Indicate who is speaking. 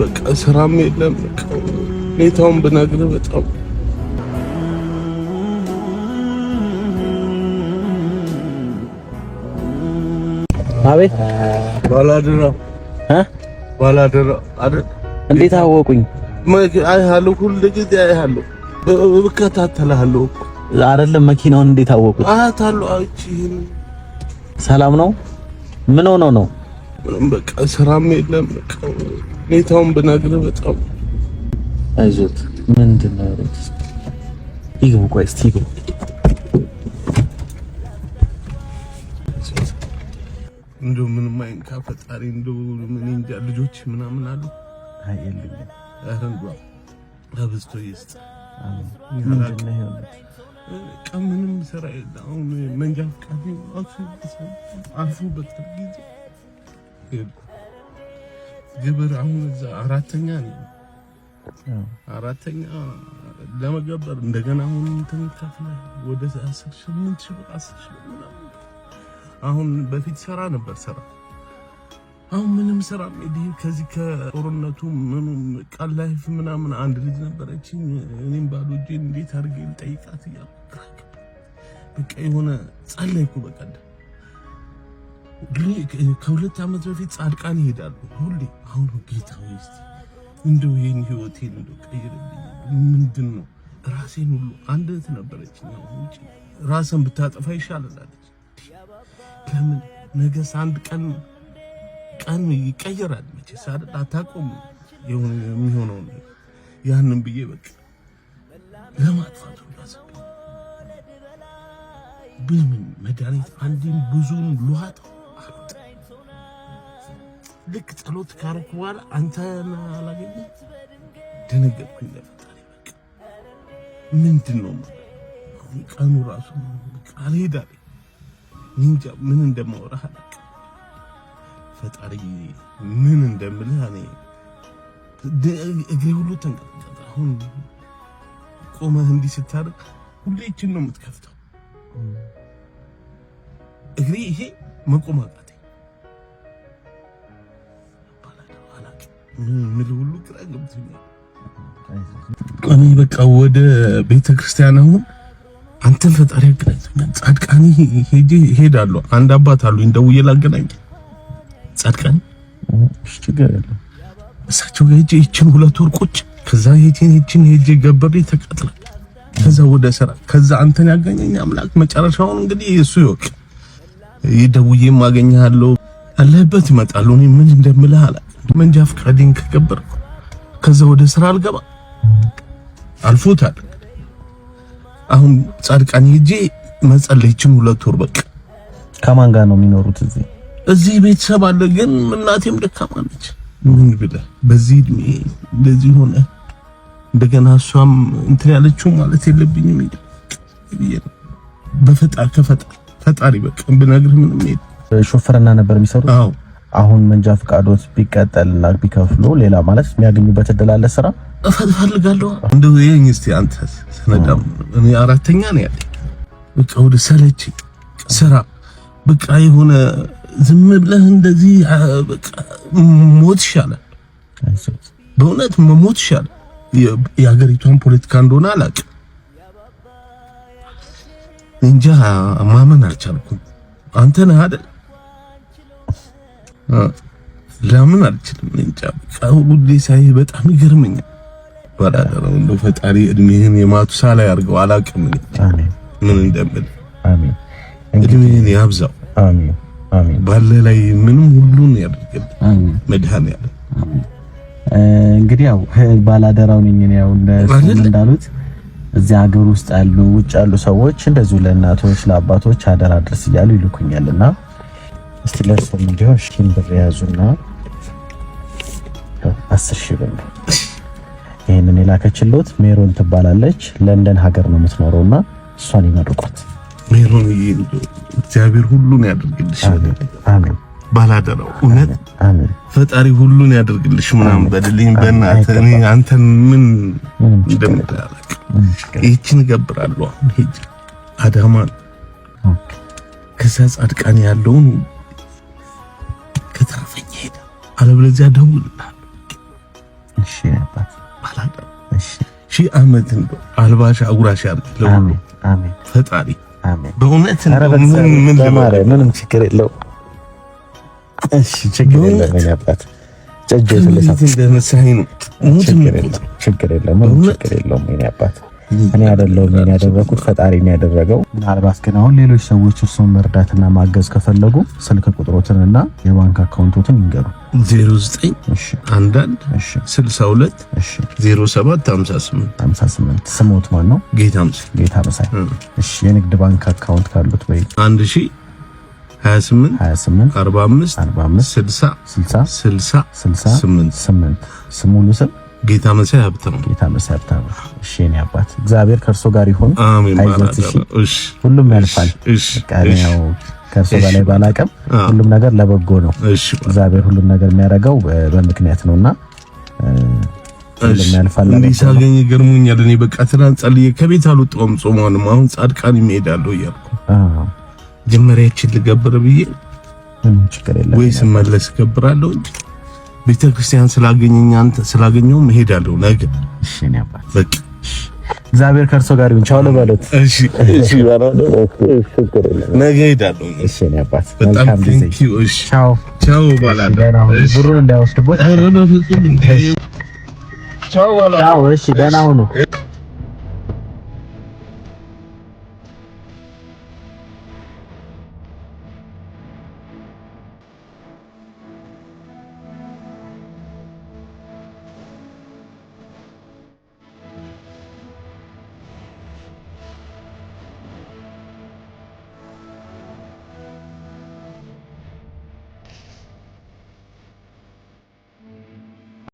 Speaker 1: በቃ ስራም የለም ሁኔታውን ብነግርህ በጣም
Speaker 2: አቤት
Speaker 1: ባላደራ አይደል?
Speaker 2: እንዴት አወቁኝ?
Speaker 1: አይሃለሁ ሁሉ ጊዜ አይሃለሁ እከታተልሃለሁ
Speaker 2: አይደለም። መኪናውን እንዴት አወቁት?
Speaker 1: አያታለሁ። አይቺን
Speaker 2: ሰላም ነው? ምን ሆኖ ነው?
Speaker 1: በቃ ስራም የለም ሁኔታውን ብነግርህ በጣም
Speaker 2: አይዞት። ምንድነው? ይግቡ። ቆይ እስቲ ይግቡ።
Speaker 1: እንደው ምንም አይንካ ፈጣሪ። እንደው ምን እንጃ ልጆች ምናምን አሉ
Speaker 2: አይልኝ
Speaker 1: አረንጓ አብስቶ ይስጥ። ምንም ስራ የለም። አሁን መንጃ ፈቃድ አልፎ በጥር ጊዜ ግብር አሁን እዛ አራተኛ ለመገበር እንደገና አሁን እንትን ከፍለህ ወደ 10,000 ምናምን። አሁን በፊት ሰራ ነበር አሁን ምንም ስራ ሜዲ ከዚህ ከጦርነቱ ምኑም ቃል ላይፍ ምናምን አንድ ልጅ ነበረችኝ። እኔም ባዶ እጄን እንዴት አድርጌ ልጠይቃት እያልኩ በቃ የሆነ ጸለይኩ። በቀደም ከሁለት ዓመት በፊት ጻድቃን ይሄዳሉ ሁሌ። አሁን ጌታ ሆይ እስቲ እንደው ይሄን ህይወቴን እንደው ቀይርልኝ። ምንድነው ራሴን ሁሉ አንድ እህት ነበረችኝ ውጪ ራስን ብታጠፋ ይሻላል አለች። ለምን ነገስ አንድ ቀን ይቀየራል መቼስ አይደል? አታውቀውም የሚሆነው ያንን ብዬ በቃ ለማጥፋት ወላሰብ በምን መድኃኒት አንዴም ብዙን ልዋጥ ልክ ጸሎት ካረኩ በኋላ አንተን አላገኘም። ደነገጥኩኝ። ለፈጣሪ በቃ ምንድነው ቀኑ ራሱ ቃል ሄዳል። እንጃ ምን እንደማወራህ ፈጣሪ ምን እንደምልህ እኔ እግሬ ሁሉ ተንቀጠቀጠ። አሁን ቆመህ እንዲህ ስታደርግ ሁሌ እችን ነው የምትከፍተው እግሬ። ይሄ መቆም አቃተኝ። ምን ሁሉ ግራ ገብቶኛል። እኔ በቃ ወደ ቤተክርስቲያን አሁን አንተን ፈጣሪ ያገናኘኛል። ጻድቃኒ ሄዳለሁ። አንድ አባት አሉኝ ደውዬ ላገናኝ ጻድቃኒ ችግር የለም እሳቸው ጋር ሄጄ ይችን 2 ወር ቁጭ ከዛ ይችን ሄጄ ገበሬ ተቀጥላ ከዛ ወደ ስራ ከዛ አንተን ያገናኘኝ አምላክ መጨረሻውን እንግዲህ እሱ ይወቅ። ይደውዬ ማገኛለሁ አለበት ይመጣሉ። እኔ ምን እንደምልህ አላ መንጃ ፈቃዴን ከገበርኩ ከዛ ወደ ስራ አልገባ አልፎታል። አሁን ጻድቃኒ ሄጄ መጸለይ ይችን 2 ወር በቃ።
Speaker 2: ከማን ጋር ነው የሚኖሩት?
Speaker 1: እዚህ ቤተሰብ አለ፣ ግን እናቴም ደካማ ነች። ምን ብለህ በዚህ እድሜ እንደዚህ ሆነ እንደገና እሷም እንትን ያለችው ማለት የለብኝም ይሄ ፈጣሪ በቃ ብነግርህ ምንም የለም።
Speaker 2: ሾፈርና ነበር የሚሰሩት።
Speaker 1: አዎ
Speaker 2: አሁን መንጃ ፈቃዶት ቢቀጠልና ቢከፍሉ ሌላ ማለት የሚያገኙበት እድል አለ። ስራ
Speaker 1: እፈልጋለሁ። እንደው ይሄን እስቲ አንተ ሰነዳም እኔ አራተኛ ነው ያለኝ። በቃ ወደ ሰለች ስራ በቃ የሆነ ዝም ብለህ እንደዚህ በቃ ሞት ይሻላል። በእውነት መሞት ይሻላል። የሀገሪቷን ፖለቲካ እንደሆነ አላውቅም እንጃ ማመን አልቻልኩም። አንተ ነህ አይደል? ለምን አልችልም እንጃ። ሁሌ ሳይ በጣም ይገርመኛል። ባላደረው እንደው ፈጣሪ እድሜህን የማቱሳላ ያርገው። አላውቅም ምን እንደምል።
Speaker 2: አሜን።
Speaker 1: እድሜህን ያብዛው።
Speaker 2: አሜን አሜን።
Speaker 1: ባለ ላይ ምንም ሁሉን ያድርግልህ። አሜን። መድኃኒዓለም
Speaker 2: እንግዲህ ያው ባላደራው ነኝ እኔ ያው እንዳሉት እዚህ ሀገር ውስጥ ያሉ ውጭ ያሉ ሰዎች እንደዚሁ ለእናቶች ለአባቶች አደራ ድረስ እያሉ ይልኩኛልና እስቲ ለርሶም እንዲሆን ሽን ብር ያዙና 10,000 ብር ነው ይሄንን የላከችሎት። ሜሮን ትባላለች። ለንደን ሀገር ነው የምትኖረውና እሷን ይመርቋት።
Speaker 1: ሜሮን እግዚአብሔር ሁሉን ያድርግልሽ።
Speaker 2: አሜን።
Speaker 1: ባላደራው እውነት
Speaker 2: አሜን።
Speaker 1: ፈጣሪ ሁሉን ያድርግልሽ። ምናምን በድልኝ በእናትህ እኔ አንተን ምን እንደምታረቅ ይህችን እገብራለሁ። አሁን ሂጅ አዳማ ከዛ ጻድቃን ያለውን ከተረፈኝ ሄደ። አለበለዚያ ደውልልሃል።
Speaker 2: እሺ አባት
Speaker 1: ባላደራ እሺ ሺህ ዓመት እንደው አልባሽ አጉራሽ ያርግልህ።
Speaker 2: አሜን አሜን
Speaker 1: ፈጣሪ
Speaker 2: አሜን።
Speaker 1: በእውነት ምን
Speaker 2: ምንም ችግር የለው። እሺ ችግር የለም የኔ አባት ጨጀት
Speaker 1: እንደመሳይ ነው።
Speaker 2: ችግር የለውም የኔ አባት። እኔ አይደለሁም የኔ ያደረኩት ፈጣሪ ነው ያደረገው። ምናልባት ግን አሁን ሌሎች ሰዎች እሱን መርዳትና ማገዝ ከፈለጉ ስልክ ቁጥሮትንና የባንክ አካውንቶትን ይንገሩ።
Speaker 1: 09 11 62 07 58
Speaker 2: ስሞት ማን ነው?
Speaker 1: ጌታ መሳይ።
Speaker 2: እሺ የንግድ ባንክ አካውንት ካሉት ወይ
Speaker 1: 28 45 68
Speaker 2: ስሙሉ ስም
Speaker 1: ጌታ መሳይ ሀብታሙ።
Speaker 2: እሺ የኔ አባት እግዚአብሔር ከእርሶ ጋር ይሁን።
Speaker 1: አሜን።
Speaker 2: እሺ ሁሉም ያልፋል። ያው ከእርሶ በላይ ባላቀም ሁሉም ነገር ለበጎ ነው። እግዚአብሔር ሁሉም ነገር የሚያደርገው በምክንያት ነውና ሁሉም ያልፋል።
Speaker 1: እንዲህ ሳገኝ ገርሞኛል። እኔ በቃ ትናንት ጸልዬ ከቤት አልወጣሁም። ጾማንም አሁን ጻድቃን ይሄዳለሁ እያልኩ ጀመሪያችን ልገብር ብዬ
Speaker 2: ችግር የለም
Speaker 1: ወይ ስመለስ እገብራለሁ እንጂ ቤተክርስቲያን ስላገኘሁም እሄዳለሁ ነገ።
Speaker 2: እሺ እኔ አባት በቃ እግዚአብሔር ከእርሶ ጋር ይሁን። ቻው ለባሎት።
Speaker 1: እሺ ነገ እሄዳለሁ።
Speaker 2: እሺ እኔ አባት
Speaker 1: በጣም ቴንኪው። እሺ ቻው ባላዳ
Speaker 2: ብሩን እንዳይወስድቦት። ቻው። እሺ ደህና ሁኑ።